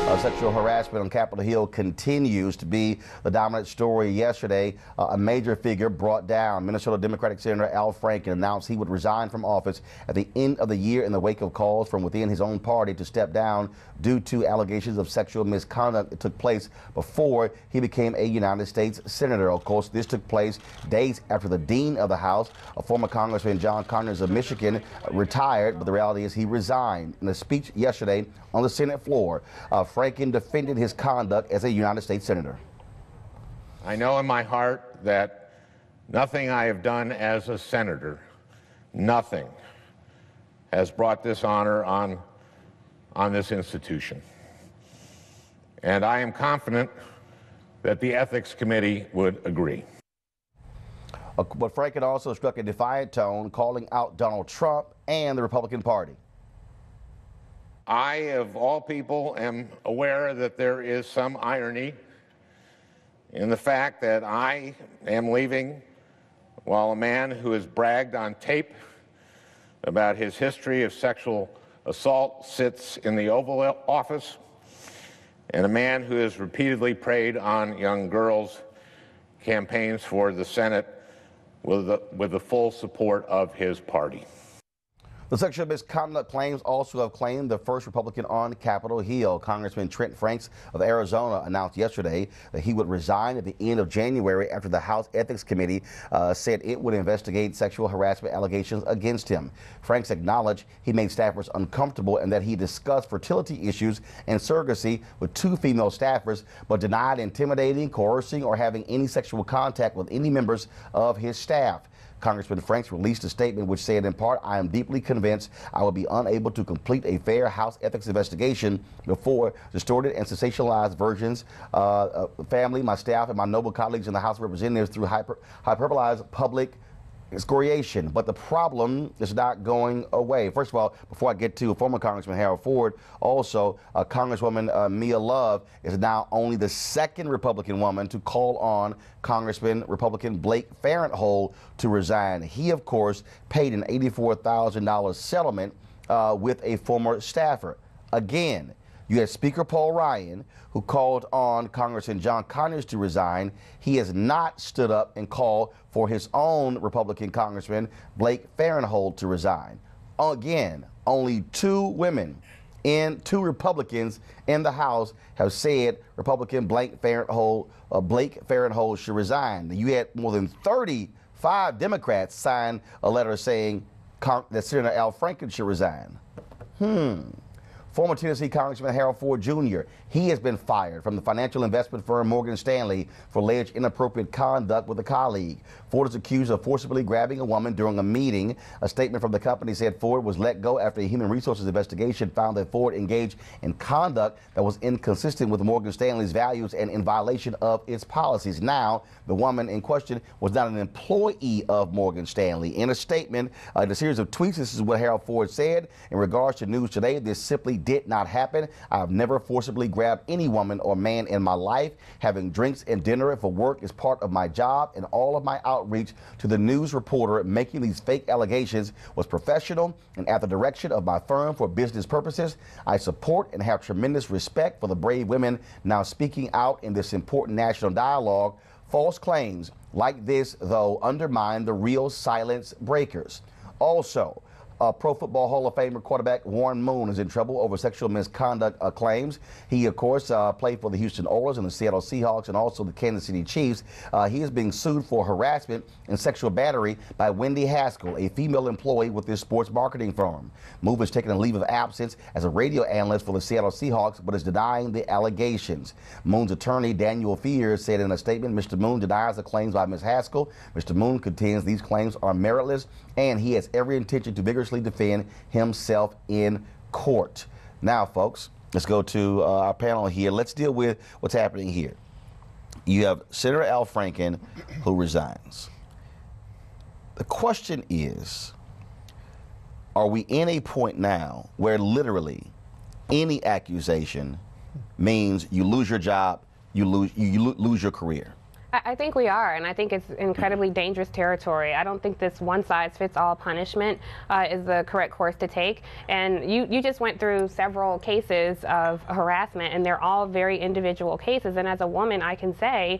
Sexual harassment on Capitol Hill continues to be the dominant story. Yesterday, a major figure brought down. Minnesota Democratic Senator Al Franken announced he would resign from office at the end of the year in the wake of calls from within his own party to step down due to allegations of sexual misconduct that took place before he became a United States Senator. Of course, this took place days after the Dean of the House, a former Congressman John Conyers of Michigan, retired, but the reality is he resigned. In a speech yesterday on the Senate floor, Franken defended his conduct as a United States Senator. I know in my heart that nothing I have done as a senator, nothing, has brought dishonor on this institution. And I am confident that the Ethics Committee would agree. But Franken also struck a defiant tone, calling out Donald Trump and the Republican Party. I, of all people, am aware that there is some irony in the fact that I am leaving while a man who has bragged on tape about his history of sexual assault sits in the Oval Office, and a man who has repeatedly preyed on young girls campaigns for the Senate with the full support of his party. The sexual misconduct claims also have claimed the first Republican on Capitol Hill. Congressman Trent of Arizona announced yesterday that he would resign at the end of January after the House Ethics Committee said it would investigate sexual harassment allegations against him. Franks acknowledged he made staffers uncomfortable and that he discussed fertility issues and surrogacy with two female staffers, but denied intimidating, coercing, or having any sexual contact with any members of his staff. Congressman Franks released a statement which said, in part, I am deeply convinced I will be unable to complete a fair House ethics investigation before distorted and sensationalized versions, family, my staff, and my noble colleagues in the House of Representatives through hyperbolized public excoriation. But the problem is not going away. First of all, before I get to former Congressman Harold Ford, also Congresswoman Mia Love is now only the second Republican woman to call on Congressman Republican Blake Farenthold to resign. He, of course, paid an $84,000 settlement with a former staffer. Again, you had Speaker Paul Ryan, who called on Congressman John Conyers to resign. He has not stood up and called for his own Republican Congressman, Blake Farenthold, to resign. Again, only two women and two Republicans in the House have said Republican Blake Farenthold should resign. You had more than 35 Democrats sign a letter saying that Senator Al Franken should resign. Former Tennessee Congressman Harold Ford Jr., he has been fired from the financial investment firm Morgan Stanley for alleged inappropriate conduct with a colleague. Ford is accused of forcibly grabbing a woman during a meeting. A statement from the company said Ford was let go after a human resources investigation found that Ford engaged in conduct that was inconsistent with Morgan Stanley's values and in violation of its policies. Now, the woman in question was not an employee of Morgan Stanley. In a statement, in a series of tweets, this is what Harold Ford said. In regards to news today, this simply did not happen. I have never forcibly grabbed any woman or man in my life. Having drinks and dinner for work is part of my job, and all of my outreach to the news reporter making these fake allegations was professional and at the direction of my firm for business purposes. I support and have tremendous respect for the brave women now speaking out in this important national dialogue. False claims like this, though, undermine the real silence breakers. Also, Pro Football Hall of Famer quarterback Warren Moon is in trouble over sexual misconduct claims. He, of course, played for the Houston Oilers and the Seattle Seahawks and also the Kansas City Chiefs. He is being sued for harassment and sexual battery by Wendy Haskell, a female employee with this sports marketing firm. Moon is taking a leave of absence as a radio analyst for the Seattle Seahawks, but is denying the allegations. Moon's attorney, Daniel Fears, said in a statement, Mr. Moon denies the claims by Ms. Haskell. Mr. Moon contends these claims are meritless, and he has every intention to vigorously defend himself in court. Now, folks, let's go to our panel here. Let's deal with what's happening here. You have Senator Al Franken, who resigns. The question is, are we in a point now where literally any accusation means you lose your job, you lose your career? I think we are, and I think it's incredibly dangerous territory. I don't think this one-size-fits-all punishment is the correct course to take. And you just went through several cases of harassment, and they're all very individual cases. And as a woman, I can say,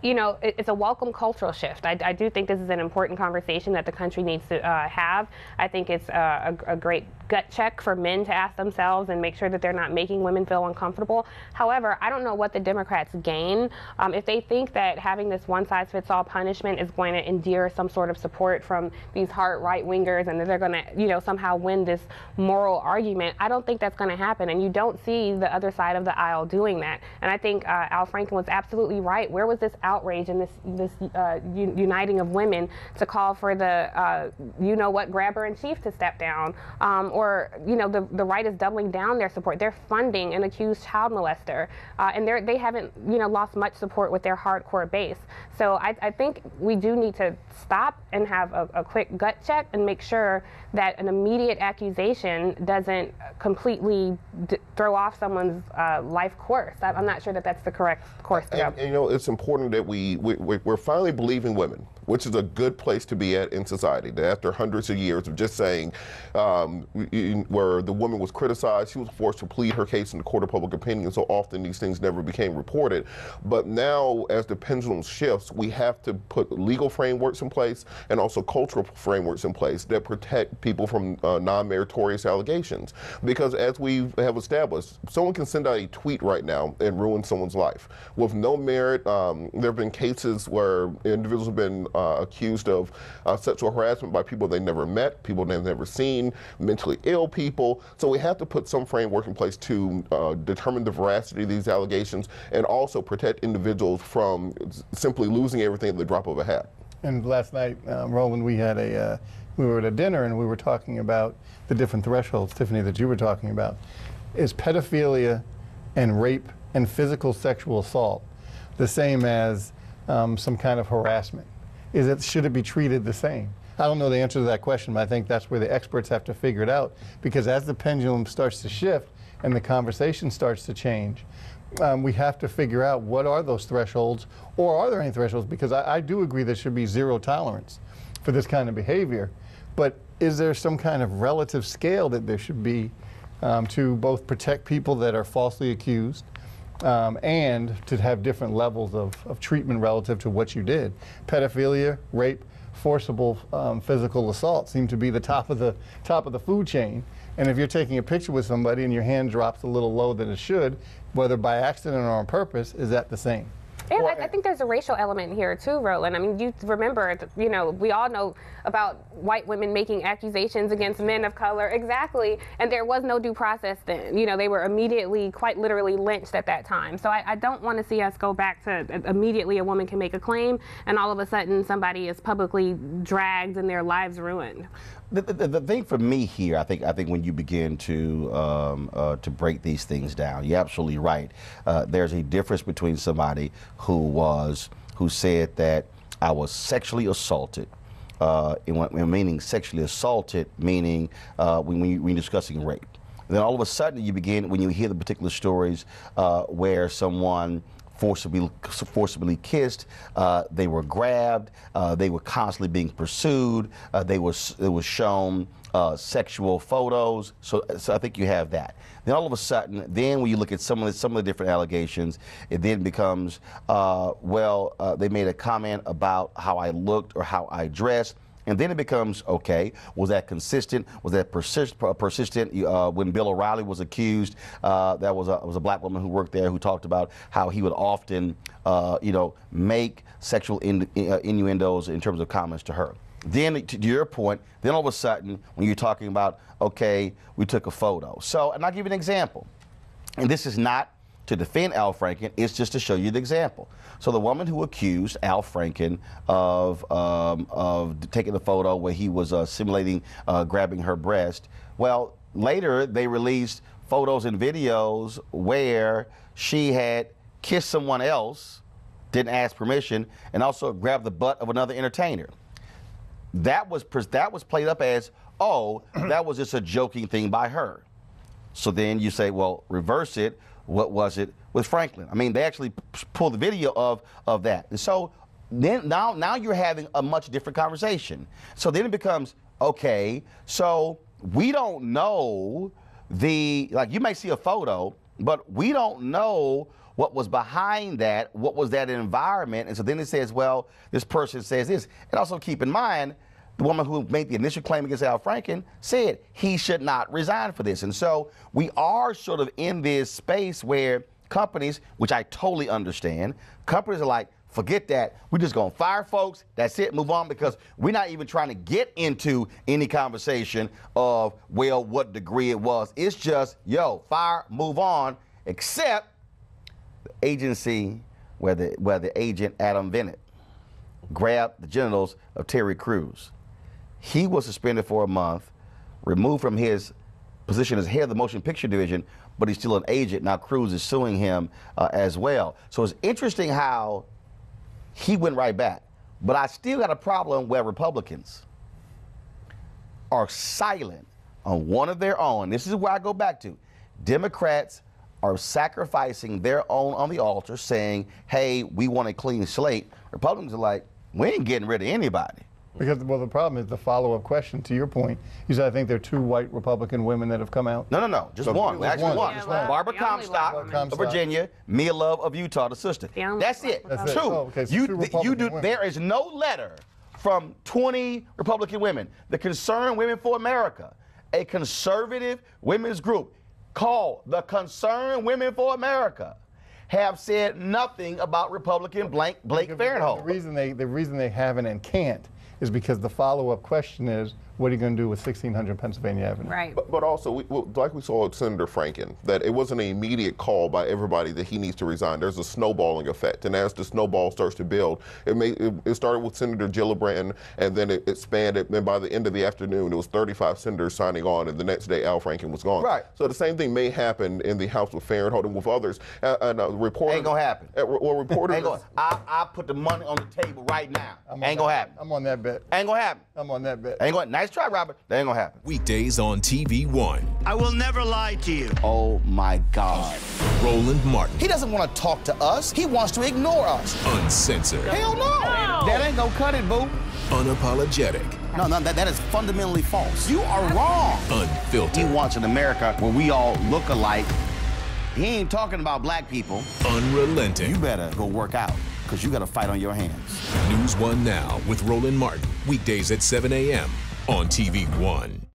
you know, it's a welcome cultural shift. I do think this is an important conversation that the country needs to have. I think it's a great gut check for men to ask themselves and make sure that they're not making women feel uncomfortable. However, I don't know what the Democrats gain if they think that having this one-size-fits-all punishment is going to endear some sort of support from these hard right-wingers and that they're going to, you know, somehow win this moral argument. I don't think that's going to happen, and you don't see the other side of the aisle doing that. And I think Al Franken was absolutely right. Where was this outrage and this uniting of women to call for the, you know what, grabber-in-chief to step down? Or, you know, the right is doubling down their support. They're funding an accused child molester, and they haven't, you know, lost much support with their hardcore base. So I think we do need to stop and have a quick gut check and make sure that an immediate accusation doesn't completely throw off someone's life course. I'm not sure that that's the correct course to go. And, you know, it's important that we're finally believing women, which is a good place to be at in society. That after hundreds of years of just saying, where the woman was criticized, she was forced to plead her case in the court of public opinion, so often these things never became reported. But now, as the pendulum shifts, we have to put legal frameworks in place and also cultural frameworks in place that protect people from non-meritorious allegations. Because as we have established, someone can send out a tweet right now and ruin someone's life with no merit. There have been cases where individuals have been accused of sexual harassment by people they never met, people they've never seen, mentally ill people. So we have to put some framework in place to determine the veracity of these allegations and also protect individuals from simply losing everything at the drop of a hat. And last night, Roland, we were at a dinner and we were talking about the different thresholds, Tiffany, that you were talking about. Is pedophilia and rape and physical sexual assault the same as some kind of harassment? Should it be treated the same? I don't know the answer to that question, but I think that's where the experts have to figure it out, because as the pendulum starts to shift and the conversation starts to change, we have to figure out what are those thresholds, or are there any thresholds? Because I do agree there should be zero tolerance for this kind of behavior, but is there some kind of relative scale that there should be to both protect people that are falsely accused and to have different levels of treatment relative to what you did? Pedophilia, rape, forcible physical assault seem to be the top of the food chain. And if you're taking a picture with somebody and your hand drops a little lower than it should, whether by accident or on purpose, is that the same? And I think there's a racial element here too, Roland. I mean, you remember, you know, we all know about white women making accusations against men of color. Exactly. And there was no due process then. You know, they were immediately, quite literally, lynched at that time. So I don't want to see us go back to immediately a woman can make a claim and all of a sudden somebody is publicly dragged and their lives ruined. The thing for me here, I think when you begin to break these things down, you're absolutely right. There's a difference between somebody who said that I was sexually assaulted, meaning sexually assaulted, meaning when you're discussing rape. Then all of a sudden you begin, when you hear the particular stories where someone forcibly kissed, they were grabbed, they were constantly being pursued, they were shown sexual photos. So I think you have that. Then all of a sudden, then when you look at some of the different allegations, it then becomes, they made a comment about how I looked or how I dressed. And then it becomes, okay, was that consistent? Was that persistent? When Bill O'Reilly was accused, that was a black woman who worked there who talked about how he would often, make sexual innuendos in terms of comments to her. Then, to your point, then all of a sudden, when you're talking about, okay, we took a photo. So, and I'll give you an example. And this is not to defend Al Franken, it's just to show you the example. So the woman who accused Al Franken of taking the photo where he was simulating grabbing her breast, well, later they released photos and videos where she had kissed someone else, didn't ask permission, and also grabbed the butt of another entertainer. That was played up as, oh, that was just a joking thing by her. So then you say, well, reverse it. what was it with Franklin? I mean, they actually pulled the video of that. And so then now you're having a much different conversation. So then it becomes, okay, so we don't know like you may see a photo, but we don't know what was behind that, what was that environment. And so then it says, well, this person says this. And also keep in mind, the woman who made the initial claim against Al Franken said he should not resign for this. And so we are sort of in this space where companies, which I totally understand, companies are like, forget that. We're just going to fire folks. That's it. Move on, because we're not even trying to get into any conversation of, well, what degree it was. It's just, yo, fire, move on, except the agency where the agent Adam Bennett grabbed the genitals of Terry Crews. He was suspended for a month, removed from his position as head of the motion picture division, but he's still an agent. Now Crews is suing him as well. So it's interesting how he went right back. But I still got a problem where Republicans are silent on one of their own. This is where I go back to. Democrats are sacrificing their own on the altar, saying, hey, we want a clean slate. Republicans are like, we ain't getting rid of anybody. Because, well, the problem is the follow-up question to your point. You said, I think there are 2 white Republican women that have come out. No, just one. Actually one. Just one. Barbara Comstock of Virginia, Mia Love of Utah, the sister. That's it. That's 2. it. Oh, okay, so 2 Republican women. There is no letter from 20 Republican women. The Concerned Women for America, a conservative women's group called the Concerned Women for America, have said nothing about Republican Blake Farenthold. The reason they haven't and can't is because the follow-up question is, what are you going to do with 1600 Pennsylvania Avenue? Right. But also, like we saw with Senator Franken, that it wasn't an immediate call by everybody that he needs to resign. There's a snowballing effect, and as the snowball starts to build, it started with Senator Gillibrand, and then it expanded, and by the end of the afternoon, it was 35 senators signing on, and the next day, Al Franken was gone. Right. So the same thing may happen in the House with Farenthold and with others. And reporters ain't gonna happen. Reporters. Ain't gonna. I put the money on the table right now. Ain't gonna happen. I'm on that bet. Ain't gonna happen. I'm on that bet. Ain't gonna. Nice try, Robert. That ain't gonna happen. Weekdays on TV One. I will never lie to you. Oh my God. Roland Martin. He doesn't want to talk to us. He wants to ignore us. Uncensored. Hell no. That ain't gonna cut it, boo. Unapologetic. No, that is fundamentally false. You are wrong. Unfiltered. He wants an America where we all look alike. He ain't talking about black people. Unrelenting. You better go work out, because you got a fight on your hands. NewsOne Now with Roland Martin. Weekdays at 7 a.m. on TV One.